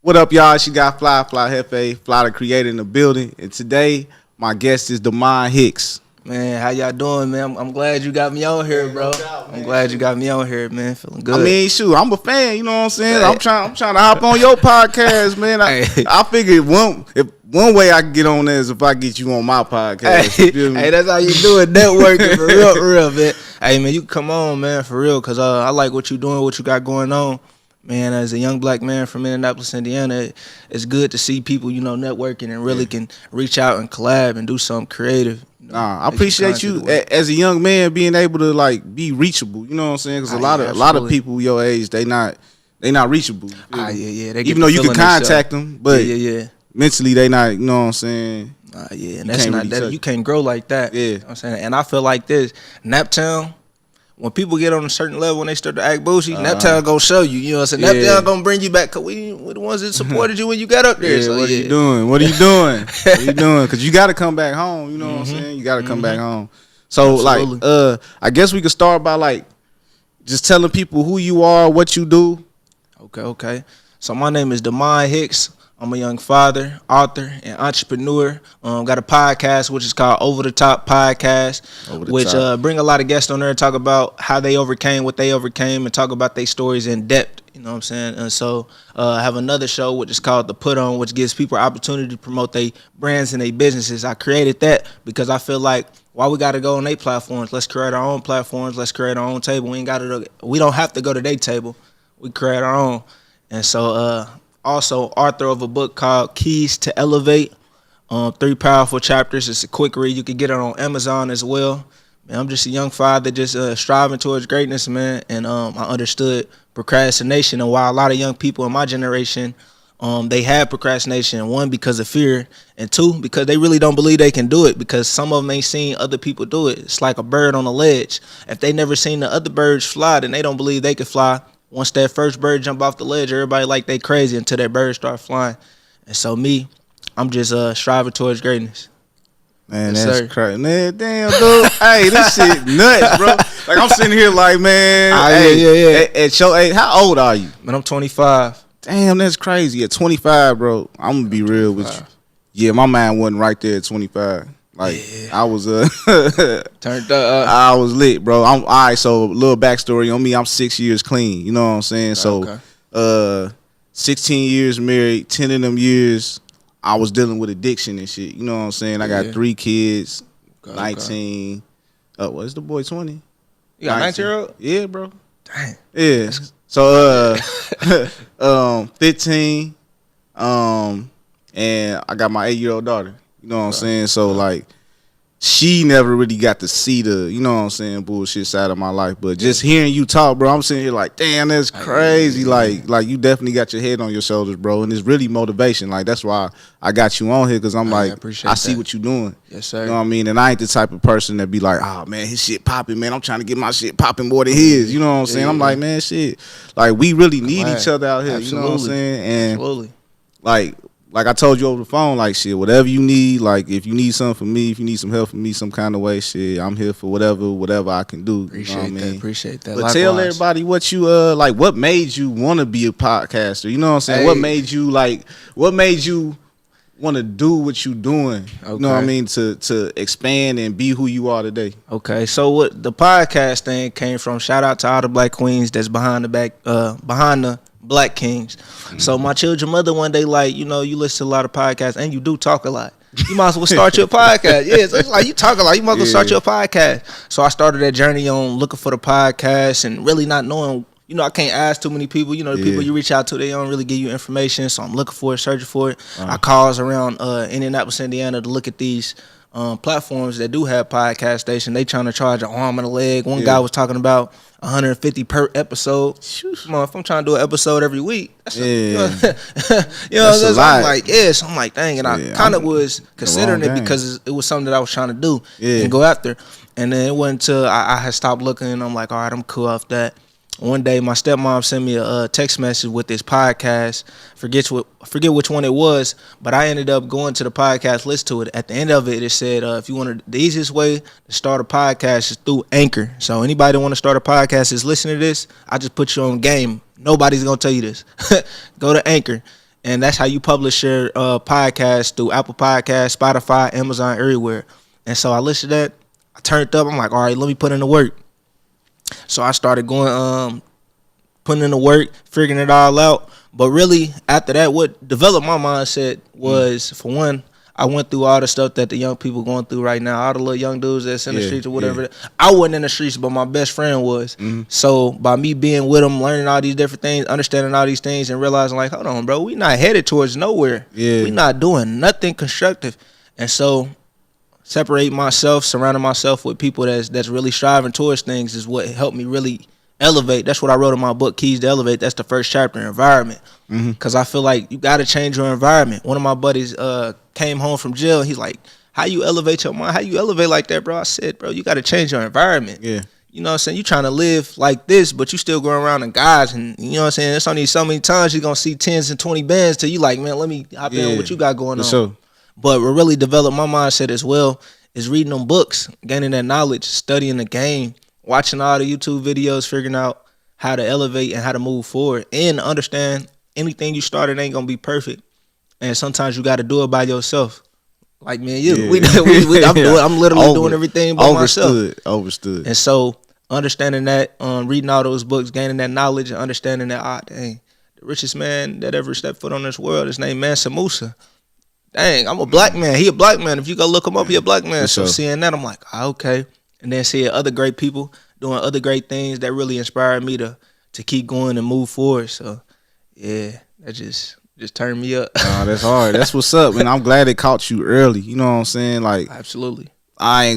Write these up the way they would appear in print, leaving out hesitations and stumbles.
What up, y'all? She got Fly Hefe, Fly the Creator in the building. And today, my guest is Hicks. Man, how y'all doing, man? I'm glad you got me on here, bro. I'm glad you got me on here, man. Feeling good. I mean, shoot, I'm a fan. You know what I'm saying? Hey. I'm trying to hop on your podcast, man. I figured one way I can get on there is if I get you on my podcast. Hey, that's how you do it, networking for real, man. Hey, man, you can come on, man, for real, because I like what you doing, what you got going on. Man, as a young black man from Indianapolis, Indiana, it's good to see people, networking and really can reach out and collab and do something creative. I appreciate you as a young man being able to be reachable. You know what I'm saying? Because a lot of people your age, they not reachable. Yeah. Even though you can contact them, but yeah. mentally they not. You know what I'm saying? Yeah, and that's not that. You can't grow like that. Yeah, you know what I'm saying. And I feel like this, Naptown. When people get on a certain level, when they start to act bougie, Naptown gonna show you. You know what I'm saying? Naptown gonna bring you back. Cause we the ones that supported you when you got up there. Yeah, so, what are you doing? What are you doing? Because you got to come back home. You know what I'm saying? You got to come back home. So absolutely. I guess we could start by just telling people who you are, what you do. Okay. So my name is Hicks. I'm a young father, author, and entrepreneur. Got a podcast which is called Over the Top Podcast, which bring a lot of guests on there and talk about how they overcame what they overcame and talk about their stories in depth. You know what I'm saying? And so I have another show which is called The Put On, which gives people opportunity to promote their brands and their businesses. I created that because I feel like why we got to go on their platforms? Let's create our own platforms. Let's create our own table. We don't have to go to their table. We create our own. And so also author of a book called Keys to Elevate, 3 powerful chapters. It's a quick read. You can get it on Amazon as well. Man, I'm just a young father just striving towards greatness, man. And I understood procrastination and why a lot of young people in my generation, they have procrastination. 1, because of fear, and 2, because they really don't believe they can do it because some of them ain't seen other people do it. It's like a bird on a ledge. If they never seen the other birds fly, then they don't believe they can fly. Once that first bird jump off the ledge, everybody like they crazy until that bird start flying. And so I'm just striving towards greatness. Man, yes, that's crazy. Man, damn, dude. Hey, this shit nuts, bro. I'm sitting here man. Yeah. At your age, how old are you? Man, I'm 25. Damn, that's crazy. At 25, bro, I'm going to be real with you. Yeah, my mind wasn't right there at 25. I was turned up. I was lit, bro. All right, so a little backstory on me. I'm 6 years clean. You know what I'm saying? So 16 years married, 10 of them years I was dealing with addiction and shit. You know what I'm saying? I got 3 kids, 19. What's the boy 20? You got 19-year-old? Yeah, bro. Dang. Yeah. So 15 and I got my 8-year-old daughter. You know what I'm saying? So she never really got to see the, you know what I'm saying, bullshit side of my life. But just hearing you talk, bro, I'm sitting here damn, that's crazy. Like you definitely got your head on your shoulders, bro. And it's really motivation. That's why I got you on here, because I'm I see what you doing. Yes, sir. You know what I mean? And I ain't the type of person that be like, oh man, his shit popping, man. I'm trying to get my shit popping more than his. You know what I'm saying? I'm like, man, shit. We really need each other out here. Absolutely. You know what I'm saying? And absolutely. Like I told you over the phone, shit, whatever you need, if you need something from me, if you need some help from me some kind of way, shit, I'm here for whatever I can do. Appreciate that. But likewise. Tell everybody what you what made you want to be a podcaster. You know what I'm saying? Hey. What made you want to do what you doing? Okay. You know what I mean? To expand and be who you are today. Okay. So what the podcast thing came from, shout out to all the black queens that's behind the Black Kings. So my children mother one day you listen to a lot of podcasts and you do talk a lot. You might as well start your podcast. Yeah, so it's you talk a lot. You might as well start your podcast. So I started that journey on looking for the podcast and really not knowing. I can't ask too many people. The people you reach out to, they don't really give you information. So I'm looking for it, searching for it. I calls around Indianapolis, Indiana to look at these platforms that do have podcast station. They trying to charge an arm and a leg. One guy was talking about $150 per episode. If I'm trying to do an episode every week, that's a lot. So I'm like, dang, and I kind of was considering it because it was something that I was trying to do and go after. And then it went until I had stopped looking, and I'm like, all right, I'm cool off that. One day, my stepmom sent me a text message with this podcast. Forget which one it was, but I ended up going to the podcast, listen to it. At the end of it, it said, if you want the easiest way to start a podcast is through Anchor. So anybody that want to start a podcast is listening to this, I just put you on game. Nobody's going to tell you this. Go to Anchor. and that's how you publish your podcast through Apple Podcasts, Spotify, Amazon, everywhere. And so I listened to that. I turned up. I'm like, all right, let me put in the work. So I started going, putting in the work, figuring it all out. But really, after that, what developed my mindset was, for one, I went through all the stuff that the young people going through right now, all the little young dudes that's in the streets or whatever. I wasn't in the streets, but my best friend was. So by me being with them, learning all these different things, understanding all these things, and realizing like, hold on, bro, we not headed towards nowhere. We not doing nothing constructive. And so separating myself, surrounding myself with people that's really striving towards things is what helped me really elevate. That's what I wrote in my book, Keys to Elevate. That's the first chapter, environment. Because I feel like you got to change your environment. One of my buddies came home from jail. He's like, how you elevate your mind? How you elevate like that, bro? I said, bro, you got to change your environment. You know what I'm saying? You trying to live like this, but you still going around in guys. And you know what I'm saying? It's only so many times you're going to see 10s and 20 bands till you like, man, let me hop in what you got going on. Sure. But what really developed my mindset as well is reading them books, gaining that knowledge, studying the game, watching all the YouTube videos, figuring out how to elevate and how to move forward, and understand anything you started ain't gonna be perfect, and sometimes you got to do it by yourself. Like me and you, I'm literally doing everything by myself. Overstood. And so understanding that, reading all those books, gaining that knowledge, and understanding that, dang, the richest man that ever stepped foot on this world is named Mansa Musa. Dang, I'm a black man. He a black man. If you go look him up, he a black man. So seeing that, I'm like, okay. And then seeing other great people doing other great things that really inspired me to keep going and move forward. So yeah, that just turned me up. Nah, that's hard. That's what's up, man. I'm glad it caught you early. You know what I'm saying? Like, absolutely. I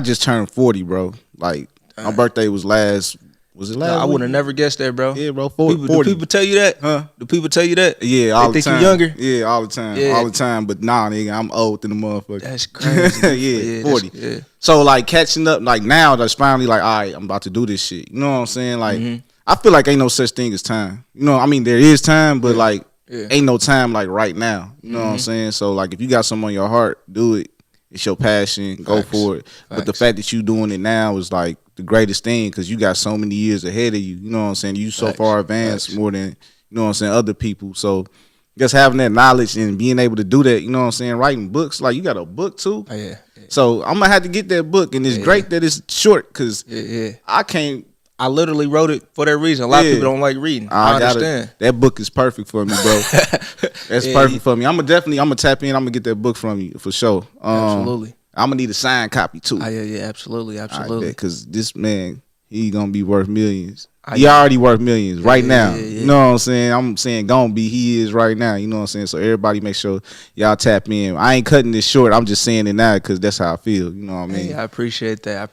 just turned 40, bro. Like, my birthday was last. Was it last? I would have never guessed that, bro. Yeah, bro. 40. Do people tell you that? Huh? Do people tell you that? Yeah, all the time. They think you younger? Yeah, all the time. Yeah. All the time. But nah, nigga, I'm old than the motherfucker. That's crazy. 40. So, like, catching up, like, now that's finally like, all right, I'm about to do this shit. You know what I'm saying? Like, I feel like ain't no such thing as time. You know, I mean, there is time, but, like, ain't no time like right now. You know what I'm saying? So, like, if you got something on your heart, do it. It's your passion. Go for it. But the fact that you doing it now is, like, the greatest thing, because you got so many years ahead of you. You know what I'm saying? You so far advanced more than, you know what I'm saying, other people. So just having that knowledge and being able to do that, you know what I'm saying, writing books. Like, you got a book too. So I'm gonna have to get that book, and it's great that it's short, because I literally wrote it for that reason. A lot of people don't like reading. I understand. That book is perfect for me, bro. That's perfect for me. I'm gonna tap in. I'm gonna get that book from you for sure. Absolutely. I'm gonna need a signed copy too. Absolutely. Because this man, he gonna be worth millions. He already worth millions right now. You know what I'm saying? I'm saying gonna be. He is right now. You know what I'm saying? So everybody, make sure y'all tap in. I ain't cutting this short. I'm just saying it now because that's how I feel. You know what I mean? Hey, I appreciate that.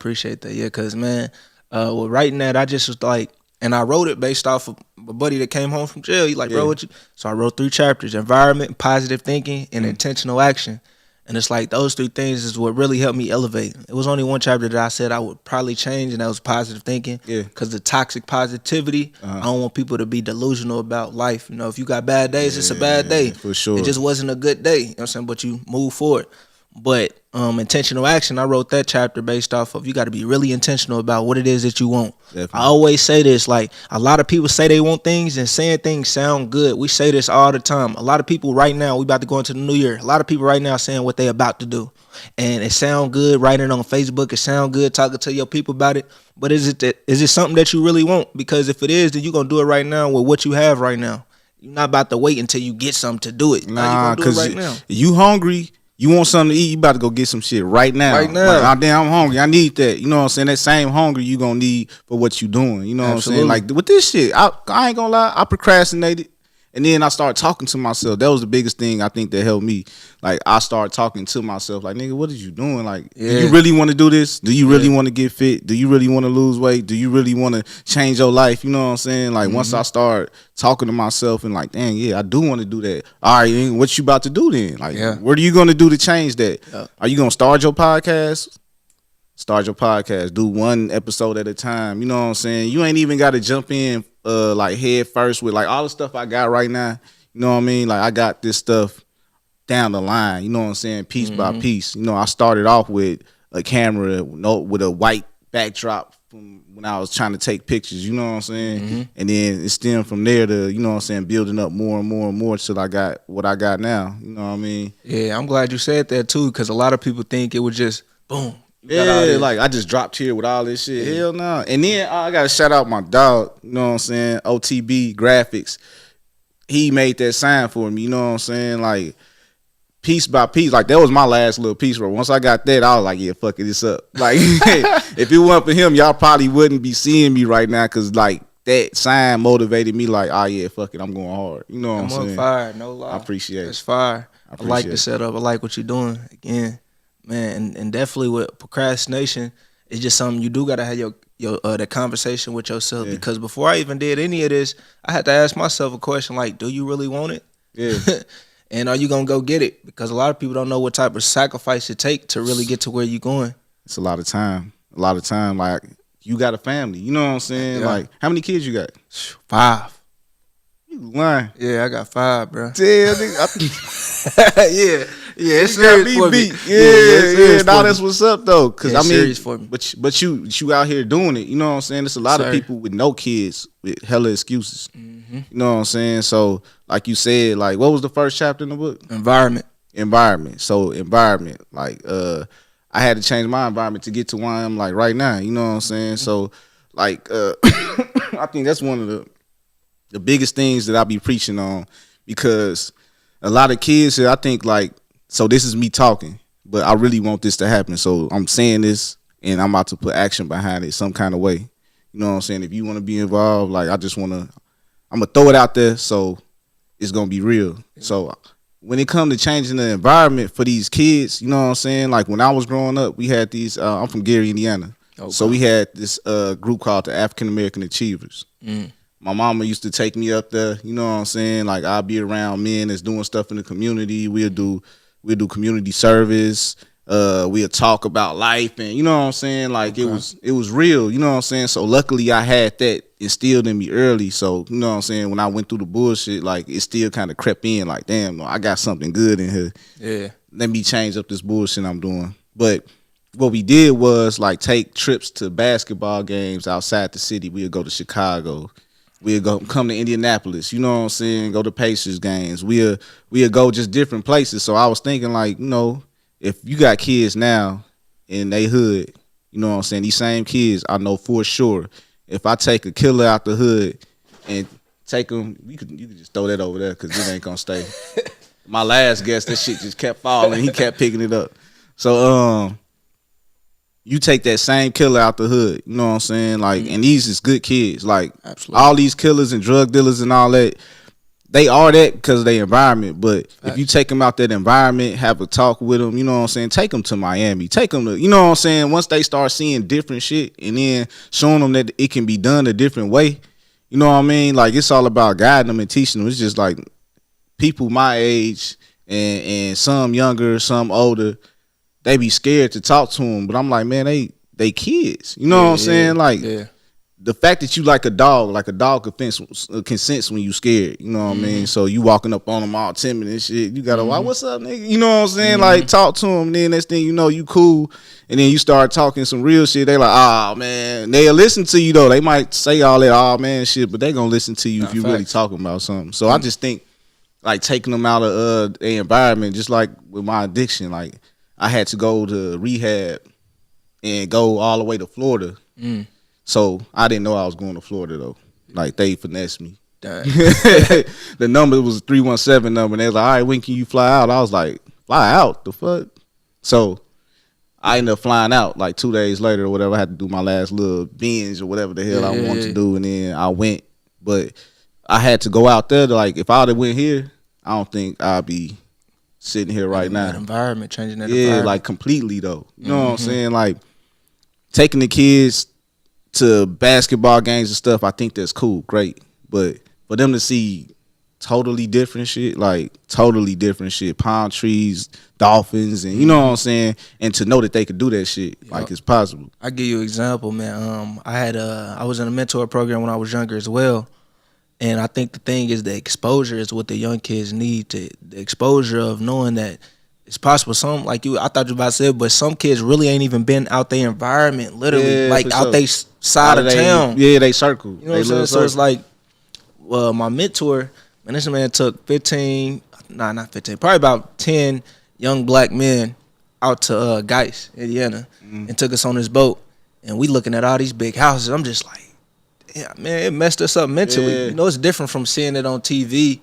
Yeah, because man, with writing that, I just was like, and I wrote it based off of a buddy that came home from jail. He like, bro, what you? So I wrote 3 chapters: environment, positive thinking, and intentional action. And it's like those 3 things is what really helped me elevate. It was only one chapter that I said I would probably change, and that was positive thinking. Because the toxic positivity, I don't want people to be delusional about life. You know, if you got bad days, it's a bad day. For sure. It just wasn't a good day. You know what I'm saying? But you move forward. But intentional action, I wrote that chapter based off of you got to be really intentional about what it is that you want. Definitely. I always say this, like a lot of people say they want things, and saying things sound good. We say this all the time. A lot of people right now, we about to go into the new year. A lot of people right now saying what they about to do, and it sound good writing it on Facebook. It sound good talking to your people about it. But is it something that you really want? Because if it is, then you're gonna do it right now with what you have right now. You're not about to wait until you get something to do it. Nah, because right you hungry. You want something to eat, you about to go get some shit right now. Right now. Like, oh, damn, I'm hungry. I need that. You know what I'm saying? That same hunger you going to need for what you doing. You know what I'm saying? Like, with this shit, I ain't going to lie. I procrastinated. And then I started talking to myself. That was the biggest thing I think that helped me. Like, I started talking to myself. Like, nigga, what are you doing? Like, do you really want to do this? Do you really want to get fit? Do you really want to lose weight? Do you really want to change your life? You know what I'm saying? Like, once I start talking to myself and like, dang, I do want to do that. All right, what you about to do then? Like, what are you going to do to change that? Are you going to start your podcast? Start your podcast. Do 1 episode at a time. You know what I'm saying? You ain't even got to jump in like head first with like all the stuff I got right now. You know what I mean? Like, I got this stuff down the line. You know what I'm saying? Piece by piece. You know, I started off with a camera with a white backdrop from when I was trying to take pictures, you know what I'm saying? And then it stemmed from there to, you know what I'm saying, building up more and more and more till I got what I got now. You know what I mean? Yeah, I'm glad you said that too, because a lot of people think it was just boom. Yeah, like I just dropped here with all this shit. Hell no. And then I gotta shout out my dog, you know what I'm saying? OTB Graphics. He made that sign for me, you know what I'm saying? Like piece by piece, like that was my last little piece, bro. Once I got that, I was like, yeah, fuck it, it's up. Like, if it wasn't for him, y'all probably wouldn't be seeing me right now, cause like that sign motivated me. Like, oh yeah, fuck it, I'm going hard. You know what I'm saying? Fire, no lie. I appreciate it. It's fire. I like the setup. I like what you're doing. Again, man, and definitely with procrastination, it's just something you do gotta have your the conversation with yourself. Because before I even did any of this, I had to ask myself a question like, do you really want it? Yeah. And are you gonna go get it? Because a lot of people don't know what type of sacrifice it take to really get to where you're going. It's a lot of time. A lot of time. Like, you got a family. You know what I'm saying? Yeah. Like, how many kids you got? 5. You lying? Yeah, I got 5, bro. Damn, yeah, it's serious for me. Yeah. Now that's what's up though, because I mean, serious for me. But you out here doing it. You know what I'm saying? There's a lot of people with no kids with hella excuses. You know what I'm saying? So, like you said, like what was the first chapter in the book? Environment. So environment. Like I had to change my environment to get to where I am like right now. You know what I'm saying? So like I think that's one of the biggest things that I be preaching on, because a lot of kids here, I think like, so this is me talking, but I really want this to happen. So I'm saying this and I'm about to put action behind it some kind of way. You know what I'm saying? If you want to be involved, like I'm going to throw it out there so it's going to be real. So when it comes to changing the environment for these kids, you know what I'm saying? Like when I was growing up, we had these, I'm from Gary, Indiana. Okay. So we had this group called the African American Achievers. My mama used to take me up there, you know what I'm saying? Like I'll be around men that's doing stuff in the community. We'll do community service. We'll talk about life, and you know what I'm saying? Like it was real, you know what I'm saying? So luckily I had that instilled in me early. So, you know what I'm saying, when I went through the bullshit, like it still kind of crept in, like, damn, no, I got something good in here. Yeah. Let me change up this bullshit I'm doing. But what we did was like take trips to basketball games outside the city. We'd go to Chicago. We'll come to Indianapolis, you know what I'm saying, go to Pacers games. We'll go just different places. So I was thinking like, you know, if you got kids now in they hood, you know what I'm saying, these same kids, I know for sure, if I take a killer out the hood and take them, you could just throw that over there because it ain't going to stay. My last guest, that shit just kept falling. He kept picking it up. So, you take that same killer out the hood, you know what I'm saying? Like, and these is good kids. Like, absolutely, all these killers and drug dealers and all that, they are that because of their environment. But if you take them out that environment, have a talk with them, you know what I'm saying? Take them to Miami. Take them to, you know what I'm saying? Once they start seeing different shit and then showing them that it can be done a different way, you know what I mean? Like, it's all about guiding them and teaching them. It's just like people my age and some younger, some older, they be scared to talk to them, but I'm like, man, they kids. You know what I'm saying? Like, the fact that you like a dog can sense when you scared. You know what I mean? So you walking up on them all timid and shit. You gotta, what's up, nigga? You know what I'm saying? Like, talk to them. And then next thing you know, you cool. And then you start talking some real shit. They like, oh, man. They'll listen to you, though. They might say all that, oh, man, shit, but they gonna listen to you if you really talking about something. So I just think, like, taking them out of their environment, just like with my addiction, like, I had to go to rehab and go all the way to Florida. So I didn't know I was going to Florida though. Like they finessed me. The number was a 317 number, and they was like, all right, when can you fly out? I was like, fly out? The fuck? So I ended up flying out like 2 days later or whatever. I had to do my last little binge or whatever the hell I wanted to do, and then I went. But I had to go out there to, like, if I would have went here, I don't think I'd be sitting here right now. That environment, changing that environment. Yeah, like completely though. You know what I'm saying? Like taking the kids to basketball games and stuff, I think that's cool, great. But for them to see totally different shit, palm trees, dolphins, and you know what I'm saying, and to know that they could do that shit, like it's possible. I give you an example, man. I was in a mentor program when I was younger as well. And I think the thing is the exposure is what the young kids need. The exposure of knowing that it's possible. Some like you, I thought you about to say, but some kids really ain't even been out their environment, literally, like out they side of town. Yeah, they circle. You know what I'm saying? So it's like, well, my mentor, man, this man took 15, not 15, probably about 10 young black men out to Geis, Indiana, and took us on this boat, and we looking at all these big houses. I'm just like, yeah, man, it messed us up mentally. Yeah. You know, it's different from seeing it on TV,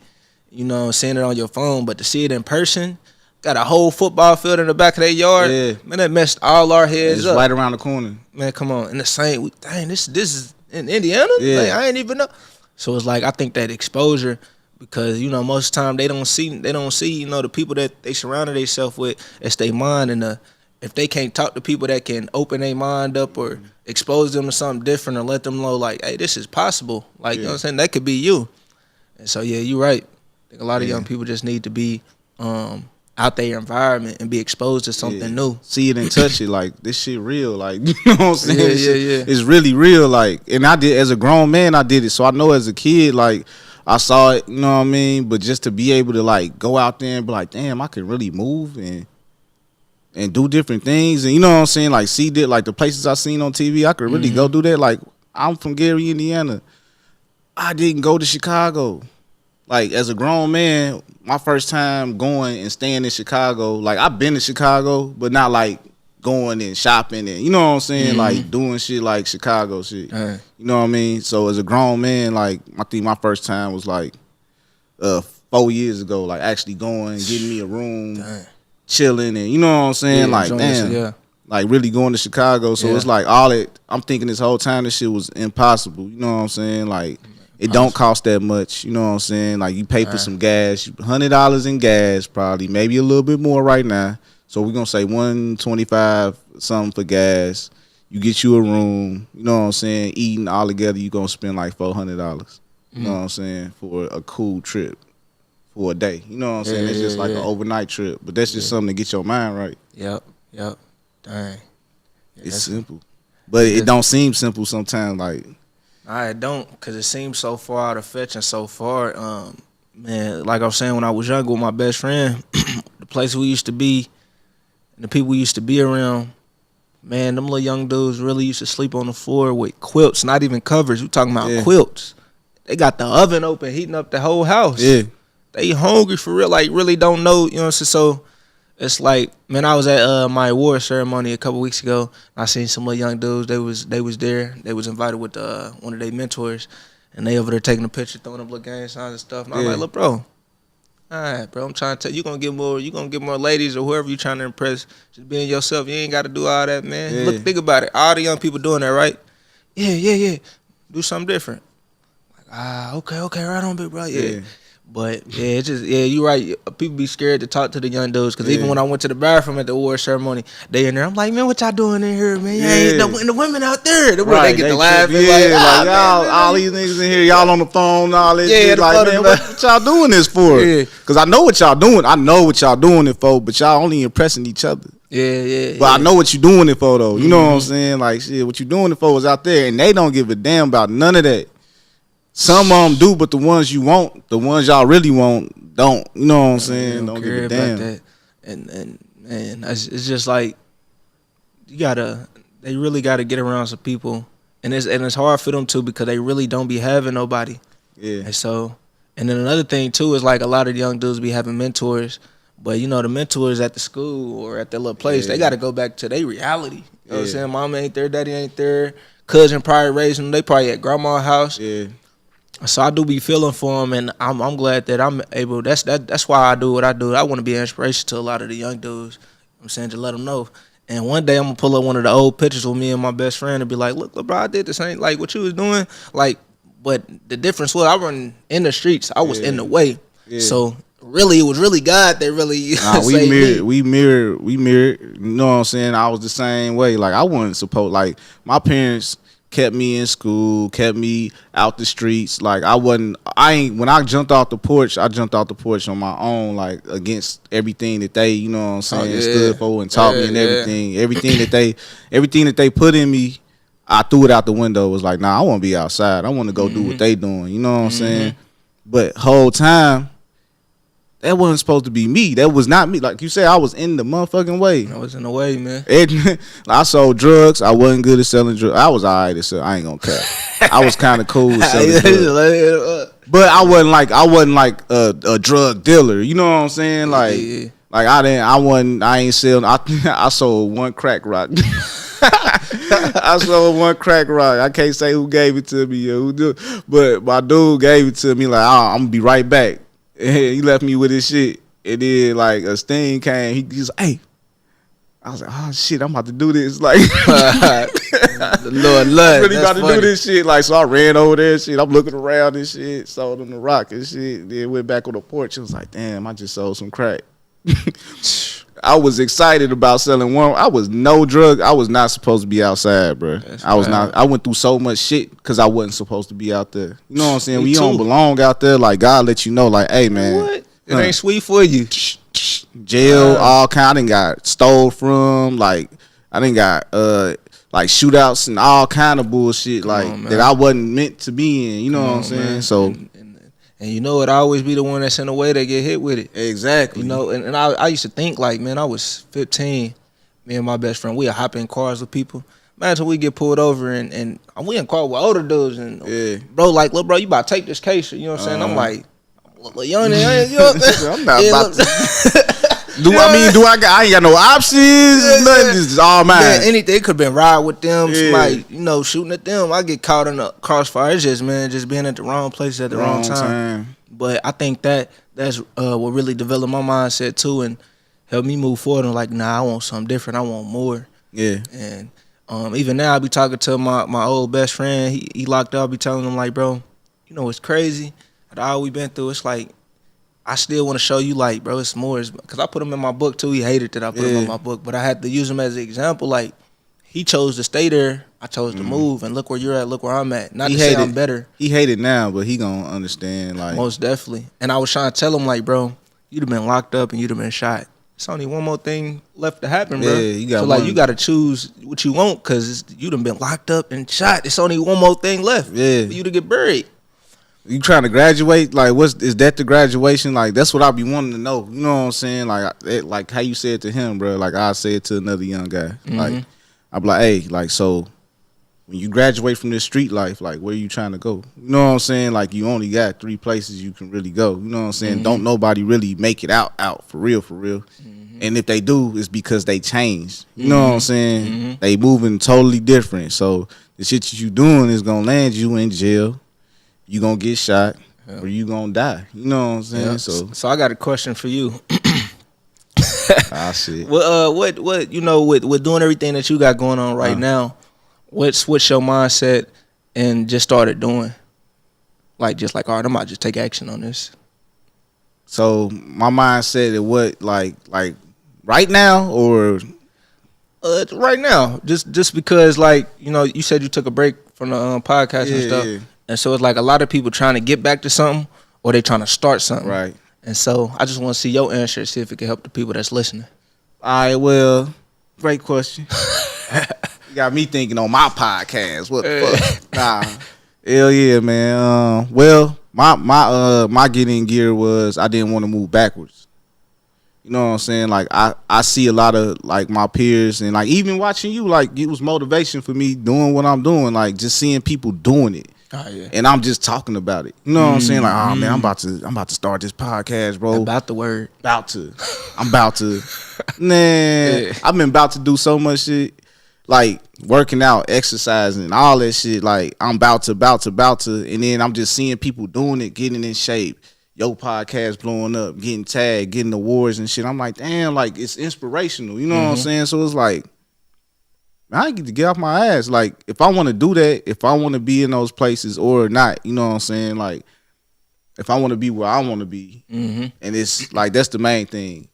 you know, seeing it on your phone, but to see it in person. Got a whole football field in the back of their yard. Yeah. Man, that messed all our heads up. It's right around the corner. Man, come on. In the same, dang, this is in Indiana? Yeah. Like, I ain't even know. So it's like, I think that exposure, because, you know, most of the time they don't see, you know, the people that they surrounded themselves with, it's their mind. And if they can't talk to people that can open their mind up or expose them to something different or let them know, like, hey, this is possible. Like, you know what I'm saying? That could be you. And so, yeah, you're right. I think a lot of young people just need to be out their environment and be exposed to something new. See it and touch it. Like, this shit real. Like, you know what I'm saying? Yeah. It's really real. Like, and I did, as a grown man, I did it. So I know as a kid, like, I saw it, you know what I mean? But just to be able to, like, go out there and be like, damn, I can really move and do different things. And you know what I'm saying? Like, see that, like, the places I seen on TV, I could really go do that. Like, I'm from Gary, Indiana. I didn't go to Chicago. Like, as a grown man, my first time going and staying in Chicago, like, I've been to Chicago, but not, like, going and shopping and, you know what I'm saying, like, doing shit like Chicago shit. You know what I mean? So, as a grown man, like, I think my first time was, like, 4 years ago, like, actually going, getting me a room, chilling, and, you know what I'm saying? Like, damn. Like, really going to Chicago. So, it's like, all it, I'm thinking this whole time this shit was impossible. You know what I'm saying? Like, it don't cost that much, you know what I'm saying? Like, you pay for some gas, $100 in gas probably, maybe a little bit more right now. So we're gonna say $125 something for gas. You get you a room, you know what I'm saying? Eating all together, you gonna spend like $400. You know what I'm saying? For a cool trip for a day. You know what I'm saying? It's just like an overnight trip, but that's just something to get your mind right. Yep. Dang. It's simple, but it don't seem simple sometimes. Like. I don't, because it seems so far out of fetch and so far. Man, like I was saying, when I was younger with my best friend, the place we used to be and the people we used to be around, man, them little young dudes really used to sleep on the floor with quilts, not even covers. We talking about quilts. They got the oven open, heating up the whole house. Yeah. They hungry for real, like really don't know, you know what I'm saying? So it's like, man, I was at my award ceremony a couple weeks ago. I seen some little young dudes. They was there. They was invited with one of their mentors, and they over there taking a picture, throwing up little gang signs and stuff. And I'm like, look, bro, all right, bro, I'm trying to tell you, you gonna get more ladies or whoever you trying to impress. Just being yourself. You ain't got to do all that, man. Look, think about it. All the young people doing that, right? Yeah. Do something different. Like, okay, right on, big bro. Yeah. But it's just you're right. People be scared to talk to the young dudes because even when I went to the bathroom at the award ceremony, they in there. I'm like, man, what y'all doing in here, man? The women out there, they get to laughing. Like y'all, all these niggas in here, y'all on the phone, all this. Shit. Like, man, what y'all doing this for? Because I know what y'all doing. I know what y'all doing it for, but y'all only impressing each other. But I know what you doing it for, though. You know what I'm saying? Like, shit, what you doing it for is out there, and they don't give a damn about none of that. Some of them do, but the ones you want, the ones y'all really want, don't. You know what I'm saying? Don't give a damn. That. And man, it's just like they really gotta get around some people, and it's hard for them too because they really don't be having nobody. And then another thing too is like a lot of young dudes be having mentors, but you know the mentors at the school or at their little place, they gotta go back to their reality. You know what I'm saying? Mama ain't there, daddy ain't there, cousin probably raising them, they probably at grandma's house. So I do be feeling for them, and I'm glad that I'm able. That's why I do what I do. I want to be an inspiration to a lot of the young dudes. I'm saying to let them know. And one day I'm gonna pull up one of the old pictures with me and my best friend and be like, "Look, bro, I did the same. Like what you was doing. Like, but the difference was I wasn't in the streets. I was in the way. So really, it was really God that really. We mirrored. You know what I'm saying? I was the same way. Like I wasn't supposed. Like my parents kept me in school, kept me out the streets. Like when I jumped off the porch, I jumped off the porch on my own, like against everything that they, you know what I'm saying, stood for and taught me and everything. Everything that they put in me, I threw it out the window. It was like, nah, I want to be outside. I want to go do what they doing. You know what I'm saying? But whole time, that wasn't supposed to be me. That was not me. Like you said, I was in the motherfucking way. I was in the way, man. I sold drugs. I wasn't good at selling drugs. I was alright at selling. I ain't gonna care. I was kind of cool at selling drugs. But I wasn't like a drug dealer. You know what I'm saying? Like, like I ain't selling. I sold one crack rock. I sold one crack rock. I can't say who gave it to me or who do, but my dude gave it to me. Like, I'm gonna be right back. And he left me with his shit. And then like a sting came. He was like, hey. I was like, oh shit, I'm about to do this. Like, the Lord love. Really about to do this shit. Like, so I ran over there and shit. I'm looking around and shit. Sold him the rock and shit. Then went back on the porch. It was like, damn, I just sold some crack. I was excited about selling one. I was not supposed to be outside, bro. I went through so much shit because I wasn't supposed to be out there. You know what I'm saying? When you don't belong out there, like God let you know, like, hey man, what? It ain't sweet for you. Jail, all kind. I done got stole from. Like I done got like shootouts and all kind of bullshit that I wasn't meant to be in. You know what I'm saying? Man. So. And you know it always be the one that's in the way that get hit with it. Exactly. You know, and I used to think like, man, I was 15. Me and my best friend, we hop in cars with people. Imagine we get pulled over and we in car with older dudes and bro, like, look, bro, you about to take this case. You know what I'm saying? I'm like, young nigga, you know what I'm saying? I'm not about to. I ain't got no options. Nothing. This is all mine. Man, anything could have been ride with them. Somebody, shooting at them. I get caught in the crossfire. It's just being at the wrong place at the wrong time. But I think that's what really developed my mindset too and helped me move forward. I'm like, nah, I want something different. I want more. Yeah. And even now, I be talking to my old best friend. He locked up. I be telling him like, bro, you know it's crazy. All we been through, it's like, I still want to show you, like, bro, it's more. Because I put him in my book, too. He hated that I put him in my book. But I had to use him as an example. Like, he chose to stay there. I chose to move. And look where you're at. Look where I'm at. Not to say I'm better. He hated now, but he going to understand. Like, most definitely. And I was trying to tell him, like, bro, you'd have been locked up and you'd have been shot. It's only one more thing left to happen, bro. Yeah, you got to choose what you want because you'd have been locked up and shot. It's only one more thing left for you to get buried. You trying to graduate? Like, is that the graduation? Like, that's what I be wanting to know. You know what I'm saying? Like how you said to him, bro. Like I say it to another young guy. Mm-hmm. Like, I be like, hey, like, so when you graduate from this street life, like, where you trying to go? You know what I'm saying? Like, you only got 3 places you can really go. You know what I'm saying? Mm-hmm. Don't nobody really make it out for real. Mm-hmm. And if they do, it's because they changed. You know what I'm saying? Mm-hmm. They moving totally different. So the shit that you doing is gonna land you in jail. You gonna get shot or you gonna die. You know what I'm saying? Yeah. So I got a question for you. Shit. Well, what with doing everything that you got going on right now, what switched your mindset and just started doing? Like all right, I'm about to just take action on this. So my mindset is what like right now or right now, just because like you said you took a break from the podcast and stuff. Yeah. And so it's like a lot of people trying to get back to something or they trying to start something. Right. And so I just want to see your answer, see if it can help the people that's listening. All right, well, great question. You got me thinking on my podcast. What the fuck? Nah. Hell yeah, man. Well, my getting gear was I didn't want to move backwards. You know what I'm saying? Like I see a lot of like my peers and like even watching you, like it was motivation for me doing what I'm doing, like just seeing people doing it. Oh, yeah. And I'm just talking about it. You know what I'm saying? Like, oh man, I'm about to start this podcast, bro. About the word. I'm about to. Man, I've been about to do so much shit. Like working out, exercising, all that shit. Like I'm about to. And then I'm just seeing people doing it, getting in shape. Your podcast blowing up, getting tagged, getting awards and shit. I'm like, damn, like it's inspirational. You know what I'm saying? So it's like, I get to get off my ass. Like, if I want to do that, if I want to be in those places or not, you know what I'm saying? Like, if I want to be where I want to be, and it's like, that's the main thing.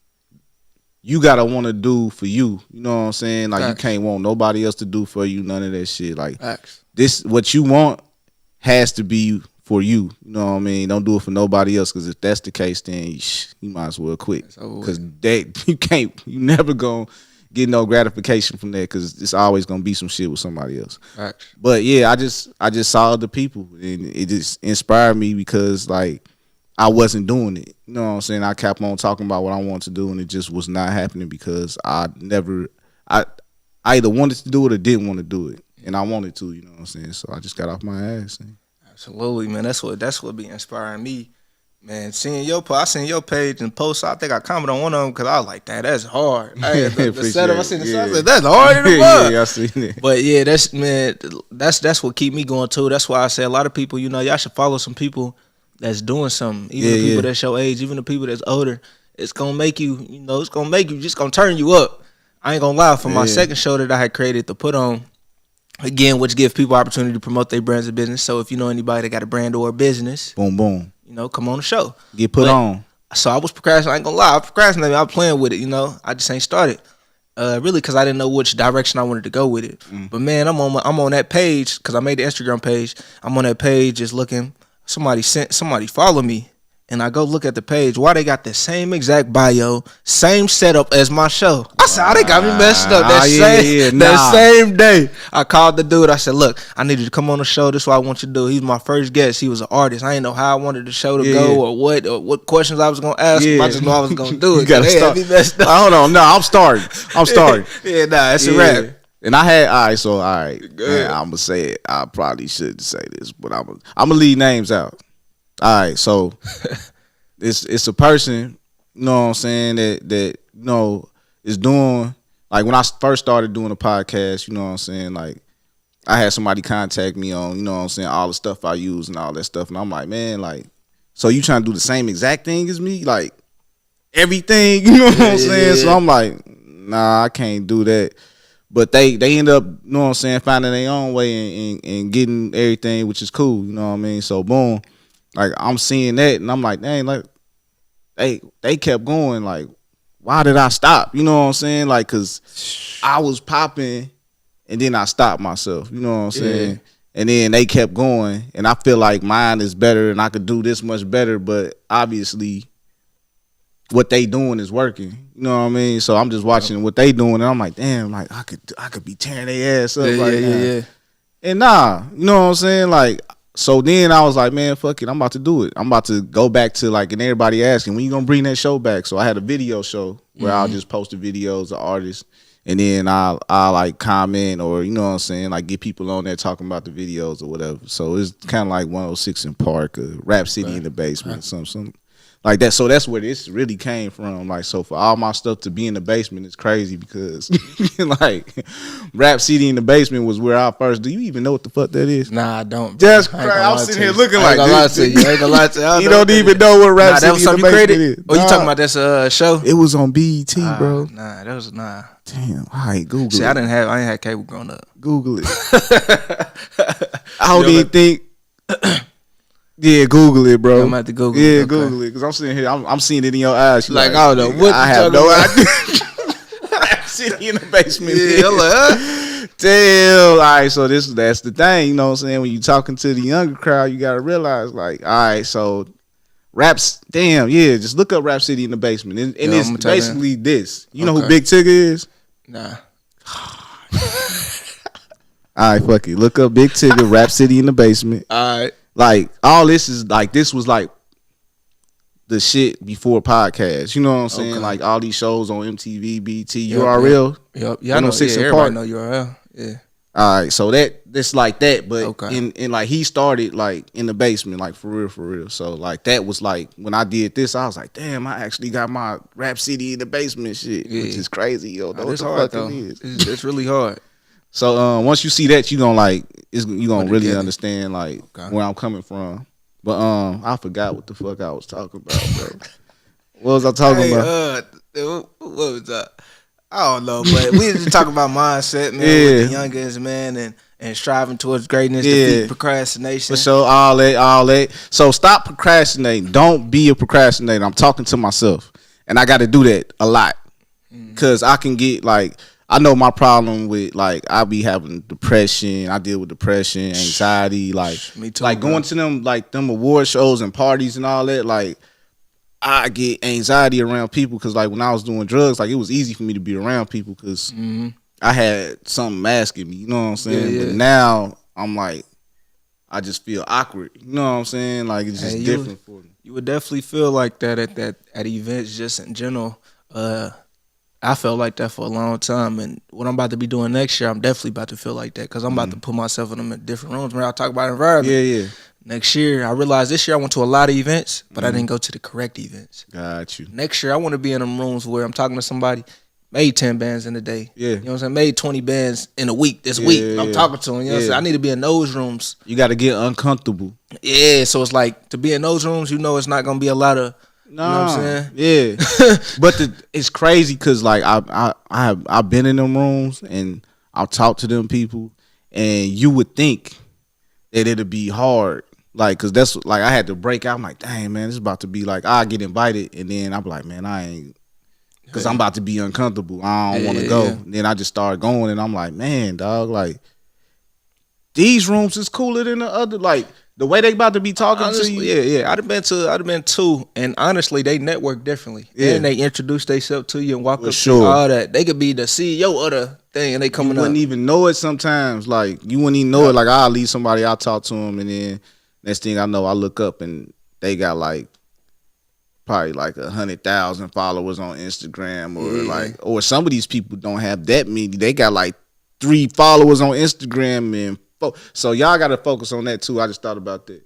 You got to want to do for you. You know what I'm saying? Like, you can't want nobody else to do for you, none of that shit. Like, this, what you want has to be for you. You know what I mean? Don't do it for nobody else, because if that's the case, then you might as well quit. Because you never gonna get no gratification from that, because it's always gonna be some shit with somebody else. But yeah, I just saw the people, and it just inspired me, because like I wasn't doing it. You know what I'm saying? I kept on talking about what I wanted to do, and it just was not happening because I either wanted to do it or didn't want to do it, and I wanted to. You know what I'm saying? So I just got off my ass. Absolutely, man. That's what be inspiring me, man. I seen your page and post. I think I commented on one of them because I was like, that's hard. The setup, I seen the setup. I said, that's hard in the mud. Yeah, I seen it. But yeah, that's what keep me going too. That's why I say a lot of people, y'all should follow some people that's doing something. Even the people that's your age, even the people that's older. It's gonna make you, just gonna turn you up. I ain't gonna lie. For my second show that I had created to put on, again, which give people opportunity to promote their brands of business. So if you know anybody that got a brand or a business, boom, boom, come on the show. Get put on. So I was procrastinating. I ain't gonna lie. I procrastinated. I was playing with it. I just ain't started. Really, because I didn't know which direction I wanted to go with it. But man, I'm on that page because I made the Instagram page. I'm on that page just looking. Somebody follow me, and I go look at the page. Why they got the same exact bio, same setup as my show? I said, they got me messed up. That same day, I called the dude. I said, look, I need you to come on the show. This is what I want you to do. He's my first guest. He was an artist. I didn't know how I wanted the show to go or what questions I was gonna ask him. I just know I was gonna do it. You gotta start. Me messed up. Hold on, no, I'm starting. It's a wrap. And I had all right. Man, I'm gonna say it. I probably shouldn't say this, but I'm gonna leave names out. All right, so it's a person, you know what I'm saying, that is doing, like, when I first started doing a podcast, you know what I'm saying, like, I had somebody contact me on, you know what I'm saying, all the stuff I use and all that stuff, and I'm like, man, like, so you trying to do the same exact thing as me, like everything, you know what I'm saying? So I'm like, nah, I can't do that. But they end up, you know what I'm saying, finding their own way and getting everything, which is cool, you know what I mean? So boom, like, I'm seeing that and I'm like, dang, like, they kept going, like, why did I stop? You know what I'm saying? Like, cause I was popping and then I stopped myself, you know what I'm saying? And then they kept going and I feel like mine is better and I could do this much better, but obviously what they doing is working. You know what I mean? So I'm just watching what they doing and I'm like, damn, like I could be tearing their ass up now. And nah, you know what I'm saying? Like, so then I was like, man, fuck it, I'm about to do it. I'm about to go back to, like, and everybody asking, when you gonna bring that show back? So I had a video show where I'll just post the videos of artists and then I'll like comment or, you know what I'm saying, like get people on there talking about the videos or whatever. So it's kind of like 106 in Park, Rap City in the Basement, something like that. So that's where this really came from. Like, so for all my stuff to be in the basement is crazy because like Rap City in the Basement was where I first. Do you even know what the fuck that is? Nah, I don't. That's crazy. I'm sitting here looking like this. I ain't gonna lie to you. You don't even know what Rap City in the Basement is. Oh, you talking about this show? It was on BET, bro. Nah, that was nah. Damn. All right, Google it. See, I ain't had cable growing up. Google it. I don't even think. Yeah, Google it, bro. I'm about to Google it. Yeah, Google it, because I'm sitting here, I'm seeing it in your eyes. Like, I don't know what I have no idea. Sitting in the basement. Yeah, I'm like, huh? Damn. All right, so that's the thing, you know what I'm saying? When you talking to the younger crowd, you got to realize, like, all right, so raps, damn, yeah, just look up Rap City in the Basement. And it's basically this. You know who Big Tigger is? Nah. All right, fuck it. Look up Big Tigger, Rap City in the Basement. All right. Like, all this is, like, this was, like, the shit before podcasts. You know what I'm saying? Like, all these shows on MTV, BT, URL. Yep. Yeah, I know. Everybody know URL. Yeah. All right, so that's like that, but in like, he started, like, in the basement, like, for real. So, like, that was, like, when I did this, I was like, damn, I actually got my Rap City in the Basement shit, which is crazy, yo. It's hard, though. It's really hard. So once you see that, you gonna like you gonna really understand like where I'm coming from. But I forgot what the fuck I was talking about, bro. What was I talking about? What was that? I don't know, but we just talking about mindset, man, with the youngins, man, and striving towards greatness, defeat procrastination. For sure, all that. So stop procrastinating. Don't be a procrastinator. I'm talking to myself, and I got to do that a lot because I can get like. I know my problem with, like, I be having depression. I deal with depression, anxiety, like, me too, like going to them award shows and parties and all that. Like, I get anxiety around people because, like, when I was doing drugs, like, it was easy for me to be around people because I had something masking me. You know what I'm saying? Yeah. But now I'm like, I just feel awkward. You know what I'm saying? Like, it's just different for me. You would definitely feel like that at events just in general. I felt like that for a long time, and what I'm about to be doing next year, I'm definitely about to feel like that because I'm about to put myself in them different rooms. Remember, I talk about environment. Yeah. Next year, I realized this year I went to a lot of events, but I didn't go to the correct events. Got you. Next year, I want to be in them rooms where I'm talking to somebody, made 10 bands in a day. Yeah. You know what I'm saying? Made 20 bands in a week, this week. And I'm talking to them. You know what I'm saying? I need to be in those rooms. You got to get uncomfortable. Yeah, so it's like, to be in those rooms, you know it's not going to be a lot of, you know what I'm saying? Yeah. But it's crazy because, like, I've been in them rooms and I've talked to them people, and you would think that it'd be hard. Like, cause that's like I had to break out. I'm like, dang man, it's about to be like I get invited, and then I'm like, man, I ain't, cause I'm about to be uncomfortable. I don't want to go. And then I just started going, and I'm like, man, dog, like these rooms is cooler than the other. Like the way they about to be talking honestly, to you. Yeah. I'd have been two, and honestly, they network differently. Yeah. And they introduce themselves to you and walk up sure. to you, all that. They could be the CEO of the thing, and they coming up. You wouldn't even know it sometimes. Like you wouldn't even know it. Like I'll leave somebody, I'll talk to them, and then next thing I know, I look up and they got like probably like 100,000 followers on Instagram, or some of these people don't have that many. They got like 3 followers on Instagram and 4. So y'all got to focus on that too. I just thought about that.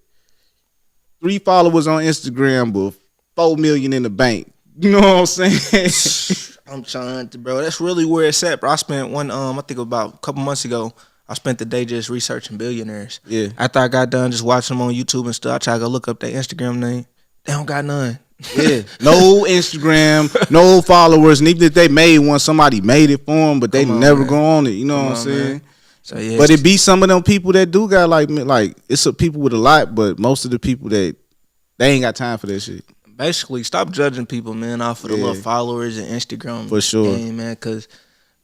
3 followers on Instagram, but 4 million in the bank. You know what I'm saying? I'm trying to, bro. That's really where it's at, bro. I spent I think about a couple months ago, I spent the day just researching billionaires. Yeah. After I got done just watching them on YouTube and stuff, I tried to go look up their Instagram name. They don't got none. Yeah. No Instagram, no followers. And even if they made one, somebody made it for them, but they never go on it. You know what I'm saying? Man. So, yeah, but it be some of them people that do got like it's a people with a lot, but most of the people that they ain't got time for that shit. Basically, stop judging people, man, off of the little followers and Instagram. For sure. Game, man, because,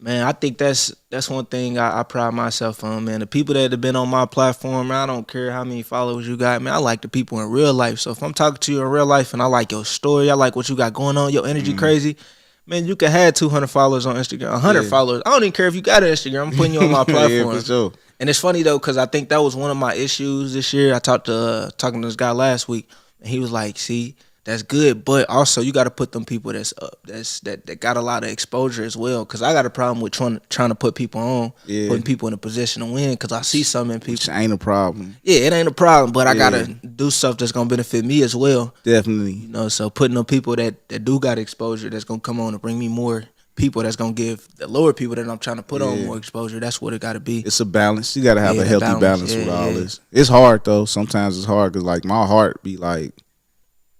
man, I think that's one thing I pride myself on, man. The people that have been on my platform, man, I don't care how many followers you got, man. I like the people in real life. So if I'm talking to you in real life and I like your story, I like what you got going on, your energy crazy, man, you can have 200 followers on Instagram, 100 followers. I don't even care if you got an Instagram. I'm putting you on my platform. Yeah, for sure. And it's funny, though, because I think that was one of my issues this year. I talking to this guy last week, and he was like, see, that's good, but also you got to put them people that got a lot of exposure as well. Because I got a problem with trying to put people on, putting people in a position to win. Because I see something in people. Which ain't a problem. Yeah, it ain't a problem, but I gotta do stuff that's gonna benefit me as well. Definitely. You know, so putting them people that do got exposure, that's gonna come on and bring me more people, that's gonna give the lower people that I'm trying to put on more exposure. That's what it got to be. It's a balance. You got to have a healthy balance with all this. It's hard though. Sometimes it's hard because like my heart be like,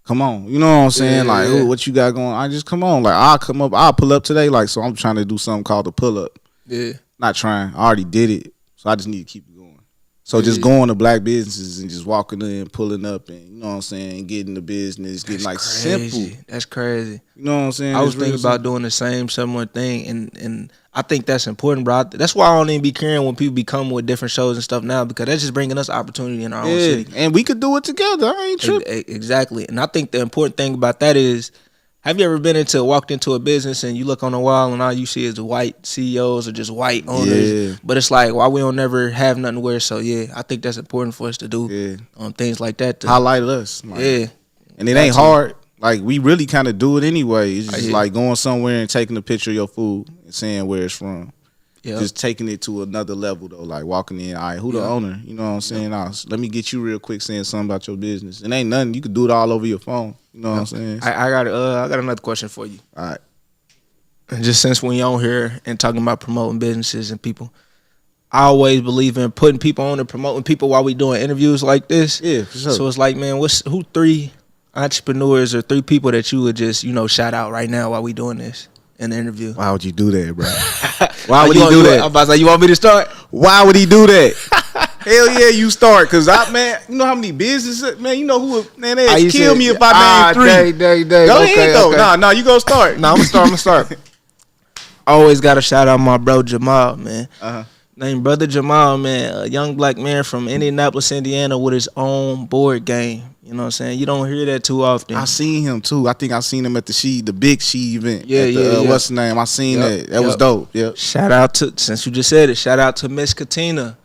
come on, you know what I'm saying? Ooh, what you got going? I just come on. Like I'll pull up today. Like, so I'm trying to do something called the pull up. Yeah. Not trying. I already did it. So I just need to keep it going. So just going to black businesses and just walking in, pulling up, and you know what I'm saying, getting the business, getting like simple. That's crazy. You know what I'm saying? I was thinking about doing the similar thing, and I think that's important, bro. That's why I don't even be caring when people be coming with different shows and stuff now, because that's just bringing us opportunity in our own city. And we could do it together. I ain't tripping. Exactly. And I think the important thing about that is, have you ever walked into a business and you look on the wall and all you see is white CEOs or just white owners? Yeah. But it's like, why we don't never have nothing to wear? So yeah, I think that's important for us to do things like that. To highlight us. Like, and it ain't Absolutely. hard. Like, we really kind of do it anyway. It's just like going somewhere and taking a picture of your food and saying where it's from. Yep. Just taking it to another level, though. Like, walking in, all right, who the owner? You know what I'm saying? Let me get you real quick saying something about your business. It ain't nothing. You could do it all over your phone. You know what I'm saying? I got another question for you. All right. And just since we on here and talking about promoting businesses and people, I always believe in putting people on and promoting people while we doing interviews like this. Yeah, for sure. So it's like, man, who 3 entrepreneurs or 3 people that you would just, shout out right now while we doing this in the interview? Why would you do that, bro? Why would he do that? I'm about to say, you want me to start? Why would he do that? Hell yeah, you start. Cause man, you know how many businesses, man, you know who, man, they'd kill me if I named 3. Go ahead though. No, you go start. No, I'm gonna start. Always gotta shout out my bro Jamal, man. Named Brother Jamal, man, a young black man from Indianapolis, Indiana, with his own board game. You know what I'm saying? You don't hear that too often. I seen him too. I think I seen him at the big She event. Yeah. What's the name? I seen that. That was dope. Yeah. Shout out to, since you just said it, shout out to Miss Katina,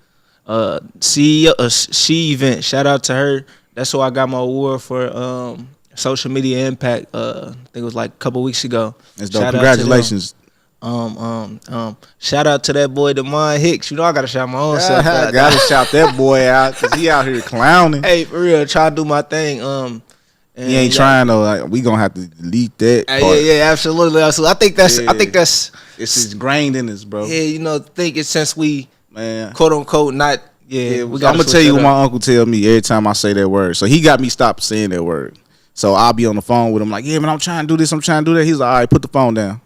CEO She event. Shout out to her. That's who I got my award for social media impact. I think it was like a couple weeks ago. That's dope. Congratulations. Shout out to that boy, Demond Hicks. You know I gotta shout my own self out. I gotta shout that boy out because he out here clowning. Hey, for real, try to do my thing. He ain't trying though. Like, we gonna have to delete that. Yeah, absolutely. I think that's it's ingrained in us, bro. Yeah, you know, think it's since we quote unquote not. Yeah, I'm gonna tell you what my uncle tell me every time I say that word. So he got me stop saying that word. So I'll be on the phone with him like, yeah, man, I'm trying to do this. I'm trying to do that. He's like, all right, put the phone down.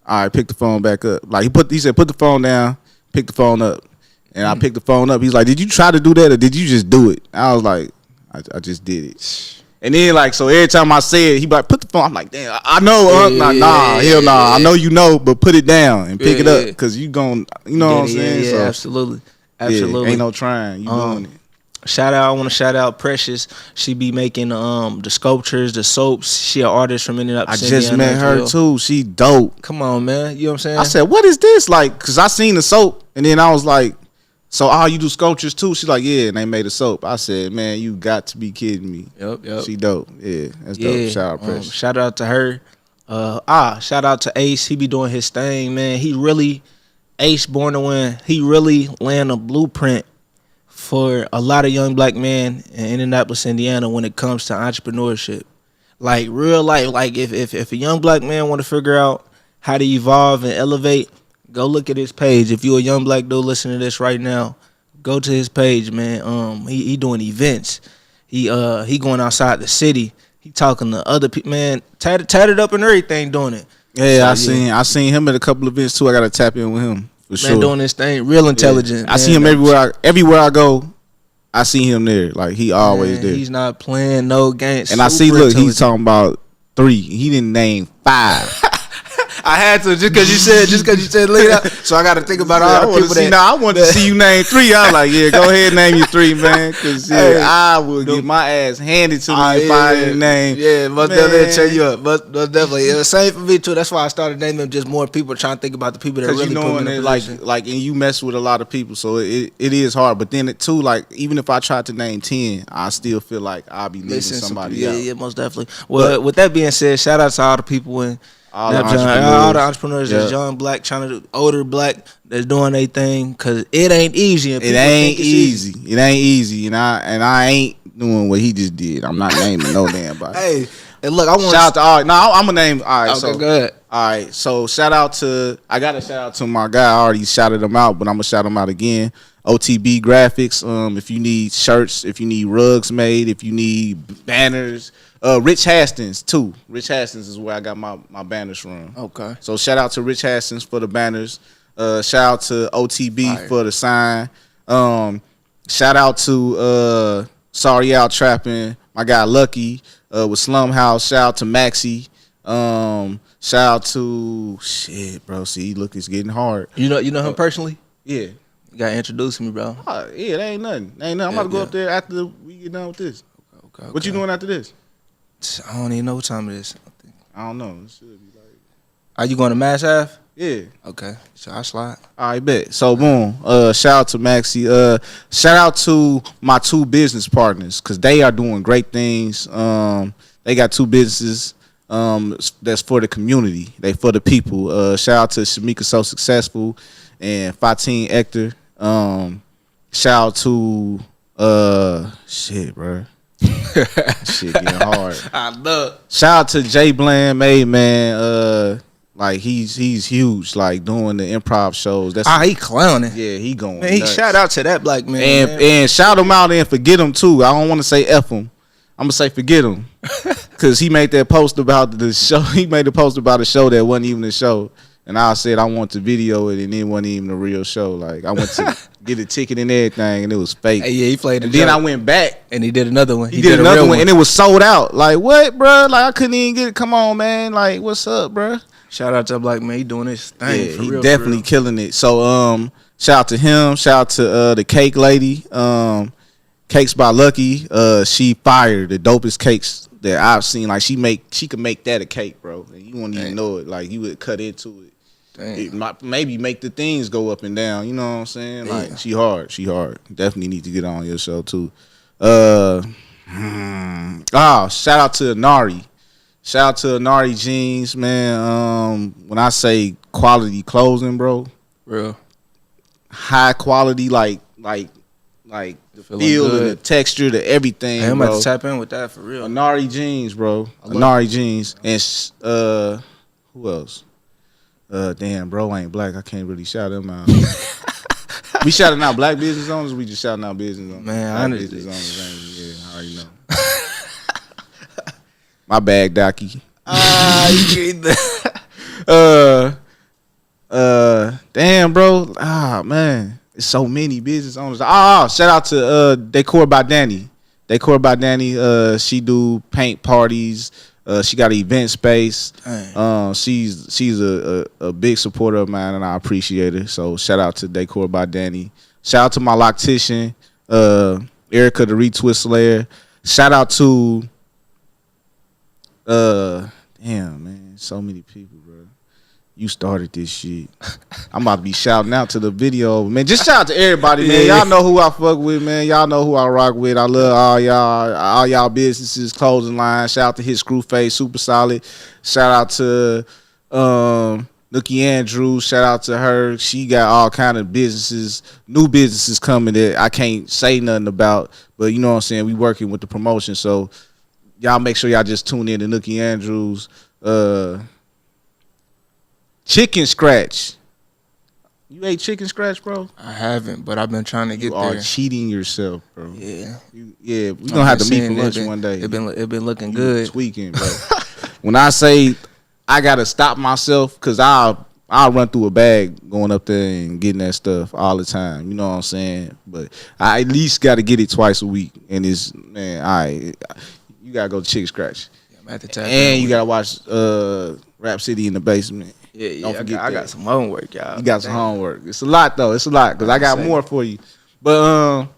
All right, pick the phone back up. Like he said, put the phone down, pick the phone up, and I picked the phone up. He's like, did you try to do that or did you just do it? I was like, I just did it. And then like so every time I say it, he like put the phone. I'm like, damn, I know, hell nah. I know you know, but put it down and pick it up because you gon' you know what I'm saying. Yeah, so, absolutely. Ain't no trying. You doing it. Shout out! I want to shout out Precious. She be making the sculptures, the soaps. She an artist from Indianapolis. I just met her too. She dope. Come on, man. You know what I'm saying? I said, what is this? Like, cause I seen the soap, and then I was like, so you do sculptures too? She's like, yeah, and they made a soap. I said, man, you got to be kidding me. Yep. She dope. Yeah, that's dope. Shout out Precious. Shout out to her. Shout out to Ace. He be doing his thing, man. He really Ace Born to Win. He really laying a blueprint for a lot of young black men in Indianapolis, Indiana, when it comes to entrepreneurship. Like real life, like if a young black man want to figure out how to evolve and elevate, go look at his page. If you're a young black dude listening to this right now, go to his page, man. He doing events. He going outside the city. He talking to other people, man. Tatted up and everything doing it. Yeah, so, I seen him at a couple events too. I gotta tap in with him. For sure. Doing this thing, real intelligent. I see him everywhere I go. I see him there. Like he always there. He's not playing no games. And I see, look, he's talking about 3. He didn't name 5. I had to just because you said look at that. So I got to think about all the people that. I want to see you name 3. I was like, yeah, go ahead and name your 3, man. Because I will get my ass handed to me if I didn't name. Yeah, most definitely check you up. Most definitely. It was same for me too. That's why I started naming just more people, trying to think about the people that really put me in the position. Like, and you mess with a lot of people, so it is hard. But then too, like, even if I tried to name 10, I still feel like I'll be leaving somebody out. Yeah, most definitely. Well, with that being said, shout out to all the people in. All the entrepreneurs that's young black, trying to do older black that's doing their thing, cause it ain't easy. It ain't easy. It ain't easy, and I ain't doing what he just did. I'm not naming no damn body. Hey, and look, I want shout out to all right. No, I'm gonna name. All right, okay, so go ahead. All right, so I gotta shout out to my guy. I already shouted him out, but I'm gonna shout him out again. OTB Graphics. If you need shirts, if you need rugs made, if you need banners. Rich Hastings too. Rich Hastings is where I got my banners from. Okay. So shout out to Rich Hastings for the banners. Shout out to OTB for the sign. Shout out to Sorry Out Trapping. My guy Lucky with Slum House. Shout out to Maxie. Shout out to shit, bro. See, look, it's getting hard. You know him personally? Yeah. You gotta introduce me, bro. Yeah, that ain't nothing. I'm about to go up there after we get done with this. Okay. What you doing after this? I don't even know what time it is. I don't know. It should be like. Are you going to Mass Ave? Yeah. Okay. So I slide. All right, bet. So boom. Shout out to Maxie. Shout out to my 2 business partners because they are doing great things. They got 2 businesses. That's for the community. They for the people. Shout out to Shamika So Successful and Fatine Ector. Shout out to shit, bro. Shit getting hard. I love. Shout out to Jay Bland, made man. Like he's huge. Like doing the improv shows. That's he clowning. Yeah, he going. Man, shout out to that black man. And shout him out and forget him too. I don't want to say F him. I'm gonna say forget him because he made that post about the show. He made a post about a show that wasn't even a show. And I said I want to video it, and it wasn't even a real show. Like I went to get a ticket and everything, and it was fake. Hey, yeah, he played. And then I went back, and he did another one. He did another one, and it was sold out. Like what, bro? Like I couldn't even get it. Come on, man. Like what's up, bro? Shout out to Black man. He doing his thing. Yeah, for he real, definitely killing it. So shout out to him. Shout out to the cake lady. Cakes by Lucky. She fired the dopest cakes that I've seen. Like she could make that a cake, bro. And you wouldn't even know it. Like you would cut into it. It might maybe make the things go up and down. You know what I'm saying? Like she hard. Definitely need to get on your show too. Oh, shout out to Anari. Shout out to Anari Jeans, man. When I say quality clothing, bro, Real high quality, like the feel and the texture, the everything. I'm bro. about to tap in with that for real. Anari Jeans, bro. Anari Jeans, and who else? Damn, bro, ain't black. I can't really shout them out. We shouting out black business owners. We just shouting out business owners. Man, black honestly, business owners. Yeah, I already know. My bag, Docky. You get that. Damn, bro. Man, it's so many business owners. Shout out to Decor by Danny. Decor by Danny. She do paint parties. She got an event space. She's a big supporter of mine, and I appreciate her. So shout out to Decor by Danny. Shout out to my loctician, Erica the Retwist Slayer. Shout out to damn man, so many people, bro. You started this shit. I'm about to be shouting out to the video, man. Just shout out to everybody, man. Y'all know who I fuck with, man. Y'all know who I rock with. I love all y'all businesses, clothing line. Shout out to His Screwface, super solid. Shout out to Nookie Andrews. Shout out to her. She got all kind of businesses, new businesses coming that I can't say nothing about. But you know what I'm saying? We working with the promotion, so y'all make sure y'all just tune in to Nookie Andrews. Chicken scratch. You ate chicken scratch, bro? I haven't, but I've been trying to get there. You are cheating yourself, bro. Yeah. We're gonna have to meet for lunch one day. It been looking good. Tweaking, bro. When I say I gotta stop myself, cause I'll run through a bag going up there and getting that stuff all the time. You know what I'm saying? But I at least gotta get it twice a week. And it's, man, you gotta go to Chicken Scratch. Yeah, I'm at the top. And you gotta watch Rap City in the Basement. Yeah, Don't forget I got some homework, y'all. You got some homework. It's a lot, though. It's a lot, because I got more for you. But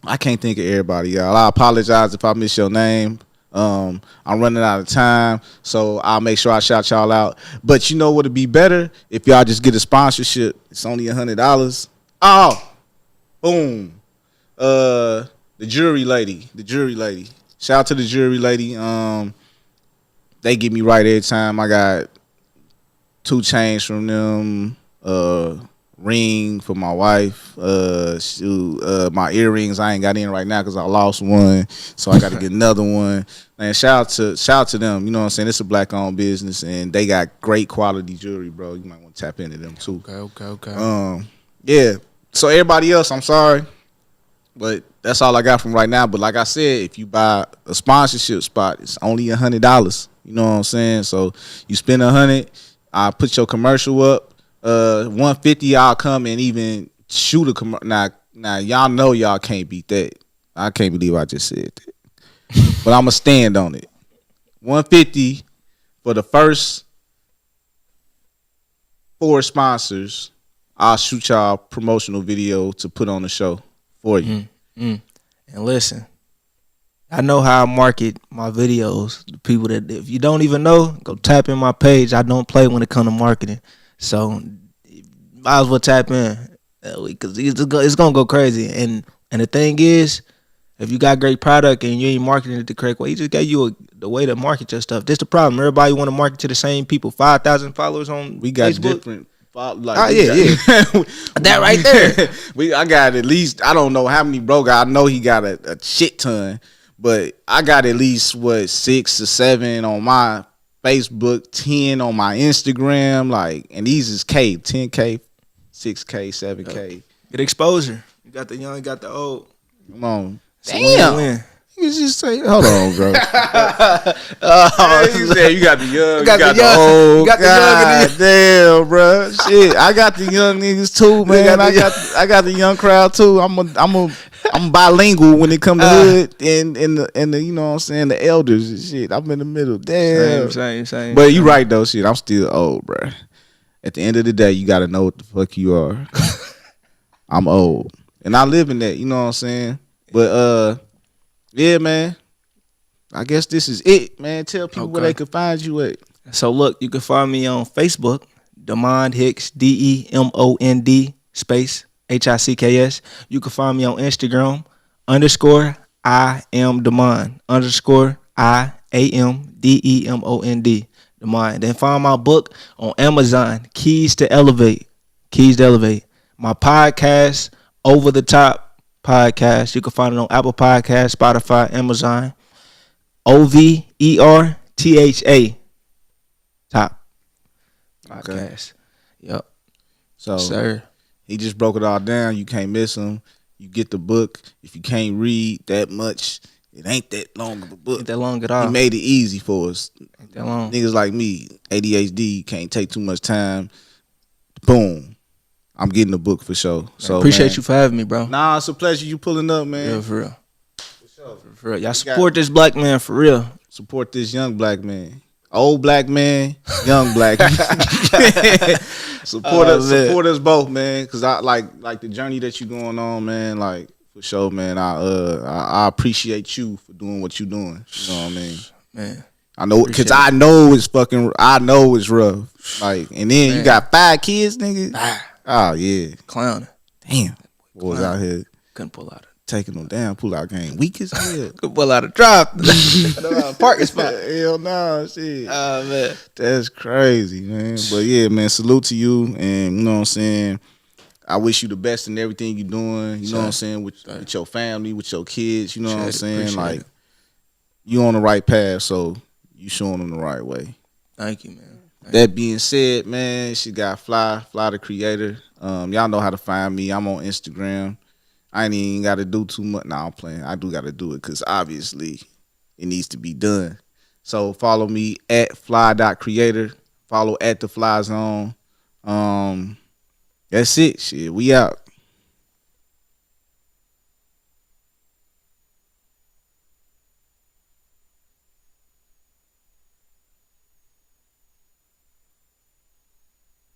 I can't think of everybody, y'all. I apologize if I miss your name. I'm running out of time, so I'll make sure I shout y'all out. But you know what would be better? If y'all just get a sponsorship. It's only $100. Oh, boom. The jury lady. Shout out to the jury lady. They get me right every time. I got 2 chains from them, ring for my wife, my earrings I ain't got in right now because I lost one, so I got to get another one. Man, shout out to them. You know what I'm saying? It's a black owned business and they got great quality jewelry, bro. You might want to tap into them too. Okay. Yeah. So everybody else, I'm sorry, but that's all I got from right now. But like I said, if you buy a sponsorship spot, it's only $100. You know what I'm saying? So you spend $100. I put your commercial up. 150, I'll come and even shoot a commercial. Now, y'all know y'all can't beat that. I can't believe I just said that. But I'm going to stand on it. 150 for the first 4 sponsors. I'll shoot y'all a promotional video to put on the show for you. And listen, I know how I market my videos. The people that, if you don't even know, go tap in my page. I don't play when it comes to marketing. So might as well tap in because it's going to go crazy. And the thing is, if you got great product and you ain't marketing it the correct way, he just gave you the way to market your stuff. That's the problem. Everybody want to market to the same people. 5,000 followers on We got Facebook. different. That right there. I got at least, I don't know how many bro got. I know he got a shit ton. But I got at least 6 or 7 on my Facebook, 10 on my Instagram, and these is 10K, 6K, 7K. Get exposure. You got the young, you got the old. Come on. Damn. Win. You just say, hold on, bro. You said you got the young, you got the old. You got the young. Damn, bro. Shit, I got the young niggas too, man. I got the young crowd too. I'm bilingual when it comes to hood and the you know what I'm saying, the elders and shit. I'm in the middle. Damn. Same. But you right though, shit. I'm still old, bro. At the end of the day, you gotta know what the fuck you are. I'm old. And I live in that, you know what I'm saying? But yeah, man. I guess this is it, man. Tell people where they can find you at. So look, you can find me on Facebook, Demond Hicks, DEMOND space HICKS. You can find me on Instagram, I am Demond _ IAMDEMOND. Demond. Then find my book on Amazon, Keys to Elevate. Keys to Elevate. My podcast, Over the Top Podcast. You can find it on Apple Podcasts, Spotify, Amazon. OVERTHA. Top podcast. Yep. So sir, he just broke it all down. You can't miss him. You get the book. If you can't read that much, it ain't that long of a book. Ain't that long at all. He made it easy for us. Ain't that long. Niggas like me, ADHD, can't take too much time. Boom. I'm getting the book for sure. So appreciate you for having me, bro. Nah, it's a pleasure you pulling up, man. Yeah, for real. For sure. For real. Y'all support this black man for real. Support this young black man. Old black man, young black man. Support us both, man. Cause I like the journey that you going on, man. Like for sure, man. I appreciate you for doing what you doing. You know what I mean, man. I know, cause I know it's rough. Like, and then you got 5 kids, nigga. Oh yeah, clowning. Damn, boys out here couldn't pull out. Taking them down, pull out game weak as hell. Could pull out a drop. Parking spot. Hell no, shit. Oh man, that's crazy, man. But yeah, man, salute to you, and you know what I'm saying. I wish you the best in everything you're doing. You know what I'm saying, with your family, with your kids. You know what I'm saying. Like you on the right path, so you showing them the right way. Thank you, man. That being said, man, she got Fly the Creator. Y'all know how to find me. I'm on Instagram. I ain't even got to do too much. Nah, I'm playing. I do got to do it because obviously it needs to be done. So follow me at fly.creator. Follow at the Fly Zone. That's it. Shit, we out.